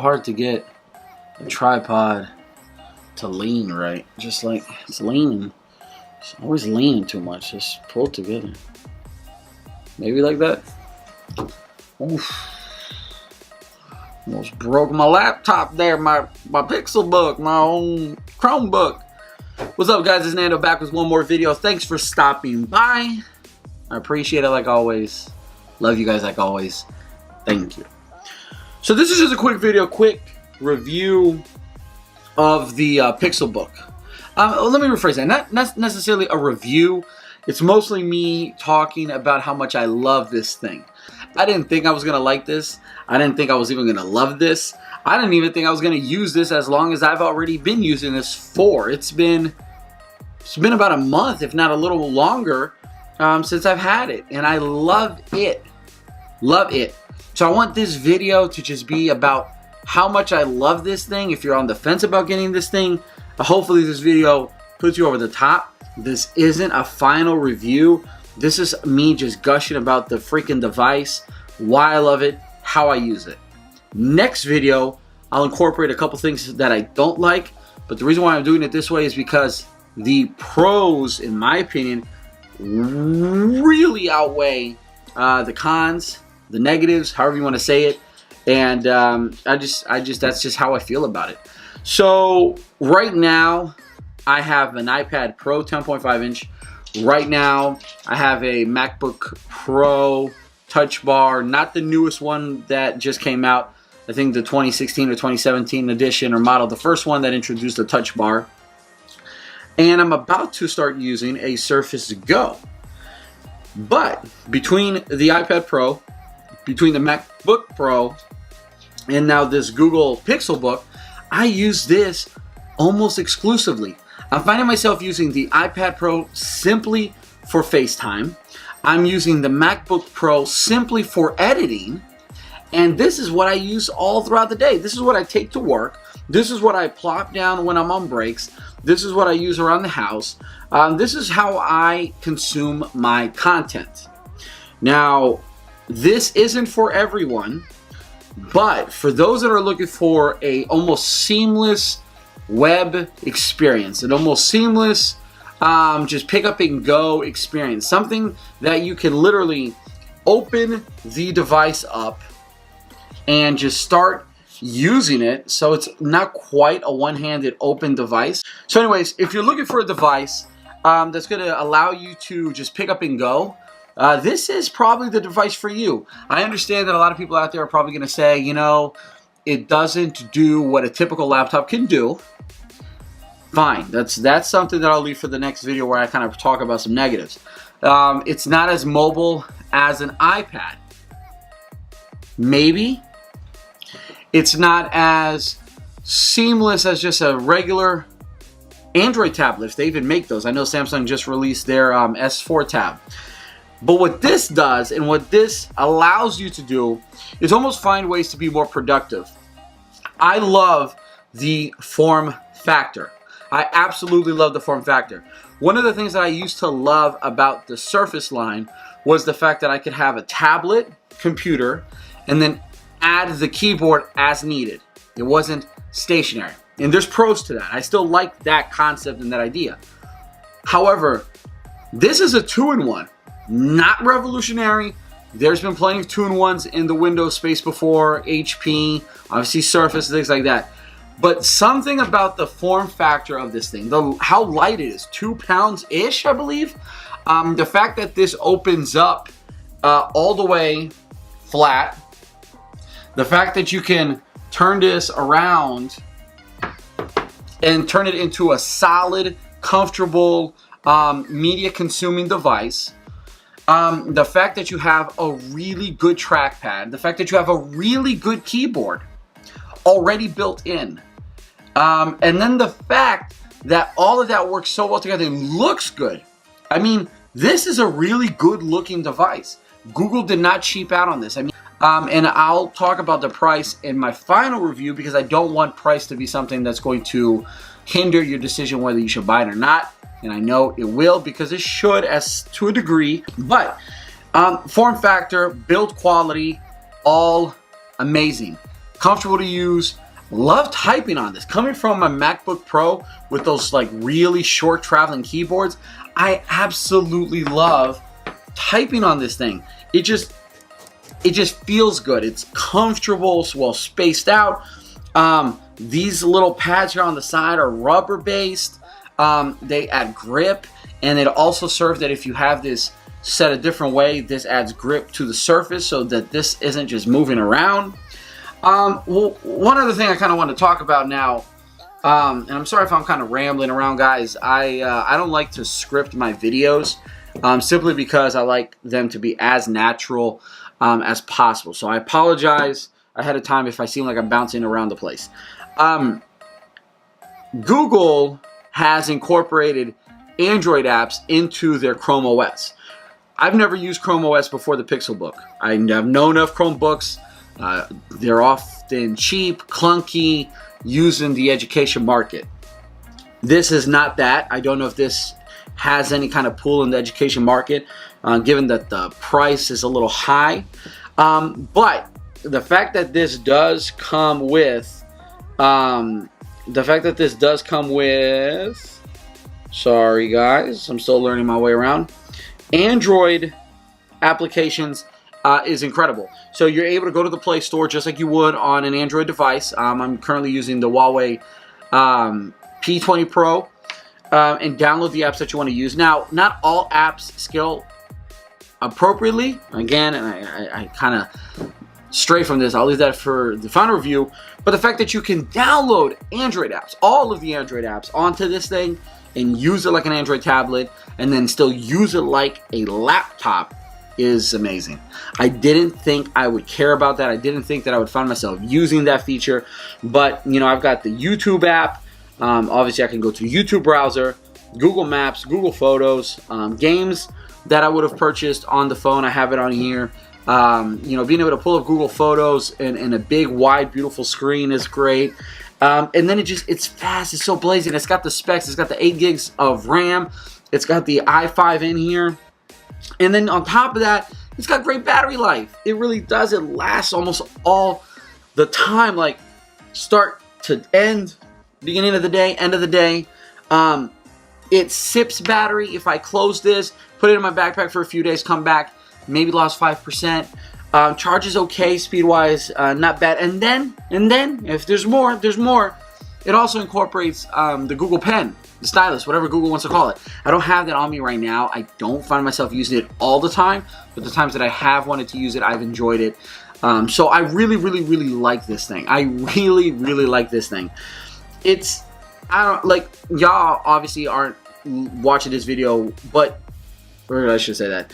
hard to get a tripod to lean right. Just like it's leaning. It's always leaning too much. Just pull it together. Maybe like that. Oof. Almost broke my laptop there, my Pixelbook, my own Chromebook. What's up, guys? It's Nando back with one more video. Thanks for stopping by. I appreciate it like always. Love you guys like always. Thank you. So this is just a quick video, quick review of the Pixelbook. Let me rephrase that. Not necessarily a review. It's mostly me talking about how much I love this thing. I didn't think I was going to like this. I didn't think I was even going to love this. I didn't even think I was going to use this as long as I've already been using this for. It's been about a month, if not a little longer, since I've had it. And I love it. Love it. So I want this video to just be about how much I love this thing. If you're on the fence about getting this thing, hopefully this video puts you over the top. This isn't a final review. This is me just gushing about the freaking device, why I love it, how I use it. Next video, I'll incorporate a couple things that I don't like, but the reason why I'm doing it this way is because the pros, in my opinion, really outweigh the cons, the negatives, however you want to say it, and that's just how I feel about it. So right now, I have an iPad Pro 10.5 inch. Right now, I have a MacBook Pro Touch Bar, not the newest one that just came out. I think the 2016 or 2017 edition or model, the first one that introduced the Touch Bar. And I'm about to start using a Surface Go. But between the iPad Pro, between the MacBook Pro, and now this Google Pixelbook, I use this almost exclusively. I'm finding myself using the iPad Pro simply for FaceTime. I'm using the MacBook Pro simply for editing. And this is what I use all throughout the day. This is what I take to work. This is what I plop down when I'm on breaks. This is what I use around the house. This is how I consume my content. Now, this isn't for everyone, but for those that are looking for a almost seamless web experience, an almost seamless just pick up and go experience, something that you can literally open the device up and just start using it, so it's not quite a one-handed open device. So anyways, if you're looking for a device that's going to allow you to just pick up and go, this is probably the device for you. I understand that a lot of people out there are probably going to say, you know, it doesn't do what a typical laptop can do. Fine, that's something that I'll leave for the next video where I kind of talk about some negatives. It's not as mobile as an iPad. Maybe. It's not as seamless as just a regular Android tablet, if they even make those. I know Samsung just released their S4 tab. But what this does and what this allows you to do is almost find ways to be more productive. I love the form factor. I absolutely love the form factor. One of the things that I used to love about the Surface line was the fact that I could have a tablet computer and then add the keyboard as needed. It wasn't stationary. And there's pros to that. I still like that concept and that idea. However, this is a two-in-one. Not revolutionary. There's been plenty of two-in-ones in the Windows space before, HP, obviously Surface, things like that. But something about the form factor of this thing, how light it is, 2 pounds-ish, I believe. The fact that this opens up all the way flat, the fact that you can turn this around and turn it into a solid, comfortable, media-consuming device, the fact that you have a really good trackpad, the fact that you have a really good keyboard already built in, and then the fact that all of that works so well together and looks good. I mean, this is a really good looking device. Google did not cheap out on this. I mean, and I'll talk about the price in my final review because I don't want price to be something that's going to hinder your decision whether you should buy it or not. And I know it will, because it should as to a degree. But form factor, build quality, all amazing. comfortable to use. Love typing on this. Coming from my MacBook Pro with those like really short traveling keyboards, I absolutely love typing on this thing. It just feels good. It's comfortable, it's well spaced out. These little pads here on the side are rubber based. They add grip, and it also serves that if you have this set a different way, this adds grip to the surface so that this isn't just moving around. Well, one other thing I kind of want to talk about now, and I'm sorry if I'm kind of rambling around, guys. I don't like to script my videos, simply because I like them to be as natural as possible. So I apologize ahead of time if I seem like I'm bouncing around the place. Google has incorporated Android apps into their Chrome OS. I've never used Chrome OS before the Pixelbook. I have known of Chromebooks. They're often cheap, clunky, used in the education market. This is not that. I don't know if this has any kind of pull in the education market, given that the price is a little high. But the fact that this does come with, sorry guys, I'm still learning my way around, Android applications is incredible. So you're able to go to the Play Store just like you would on an Android device. I'm currently using the Huawei P20 Pro, and download the apps that you want to use. Now, not all apps scale appropriately. Again, and I kind of stray from this. I'll leave that for the final review. But the fact that you can download Android apps, all of the Android apps, onto this thing and use it like an Android tablet and then still use it like a laptop is amazing. I didn't think I would care about that. I didn't think that I would find myself using that feature. But, you know, I've got the YouTube app. Obviously, I can go to the YouTube browser, Google Maps, Google Photos, games that I would have purchased on the phone. I have it on here. You know, being able to pull up Google Photos in a big, wide, beautiful screen is great. And then it's fast. It's so blazing. It's got the specs. It's got the 8 gigs of RAM. It's got the i5 in here. And then on top of that, it's got great battery life. It really does. It lasts almost all the time, like start to end, beginning of the day, end of the day. It sips battery. If I close this, put it in my backpack for a few days, come back, maybe lost 5%. Charges okay, speed-wise, not bad. And then, if there's more, there's more. It also incorporates the Google Pen, the stylus, whatever Google wants to call it. I don't have that on me right now. I don't find myself using it all the time, but the times that I have wanted to use it, I've enjoyed it. So I really, really, really like this thing. I really, really like this thing. Y'all obviously aren't watching this video, but, or I should say that.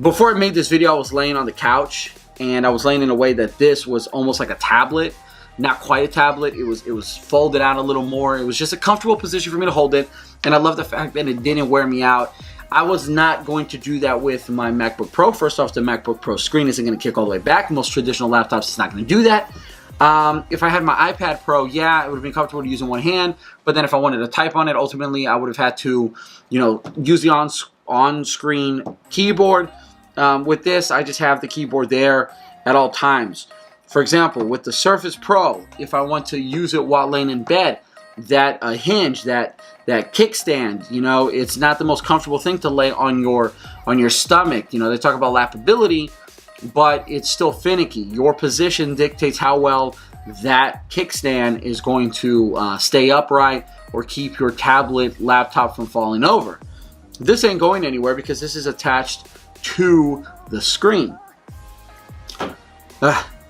Before I made this video, I was laying on the couch, and I was laying in a way that this was almost like a tablet. Not quite a tablet. It was folded out a little more. It was just a comfortable position for me to hold it, and I love the fact that it didn't wear me out. I was not going to do that with my MacBook Pro. First off, the MacBook Pro screen isn't going to kick all the way back. Most traditional laptops, it's not going to do that. If I had my iPad Pro, yeah, it would have been comfortable to use in one hand, but then if I wanted to type on it, ultimately I would have had to, you know, use the on-screen keyboard. With this, I just have the keyboard there at all times. For example, with the Surface Pro, if I want to use it while laying in bed, that hinge, that kickstand, you know, it's not the most comfortable thing to lay on your stomach. You know, they talk about lapability, but it's still finicky. Your position dictates how well that kickstand is going to stay upright or keep your tablet, laptop from falling over. This ain't going anywhere because this is attached to the screen.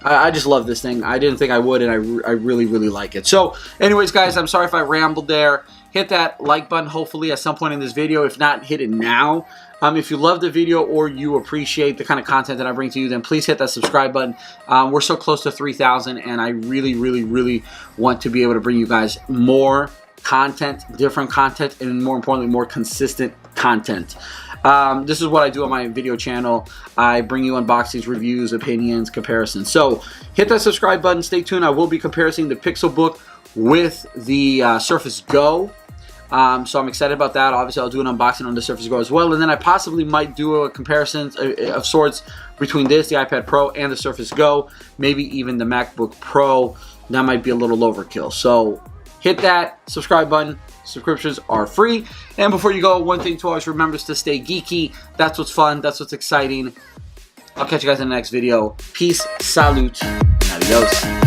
I just love this thing. I didn't think I would, and I really, really like it. So, anyways, guys, I'm sorry if I rambled there. Hit that like button, hopefully, at some point in this video. If not, hit it now. If you love the video or you appreciate the kind of content that I bring to you, then please hit that subscribe button. We're so close to 3,000, and I really, really, really want to be able to bring you guys more content, different content, and more importantly, more consistent content. This is what I do on my video channel. I bring you unboxings, reviews, opinions, comparisons. So hit that subscribe button. Stay tuned. I will be comparing the Pixelbook with the Surface Go. So I'm excited about that. Obviously, I'll do an unboxing on the Surface Go as well. And then I possibly might do a comparison of sorts between this, the iPad Pro, and the Surface Go. Maybe even the MacBook Pro. That might be a little overkill. So hit that subscribe button. Subscriptions are free. And before you go, one thing to always remember is to stay geeky. That's what's fun. That's what's exciting. I'll catch you guys in the next video. Peace, salute, adios.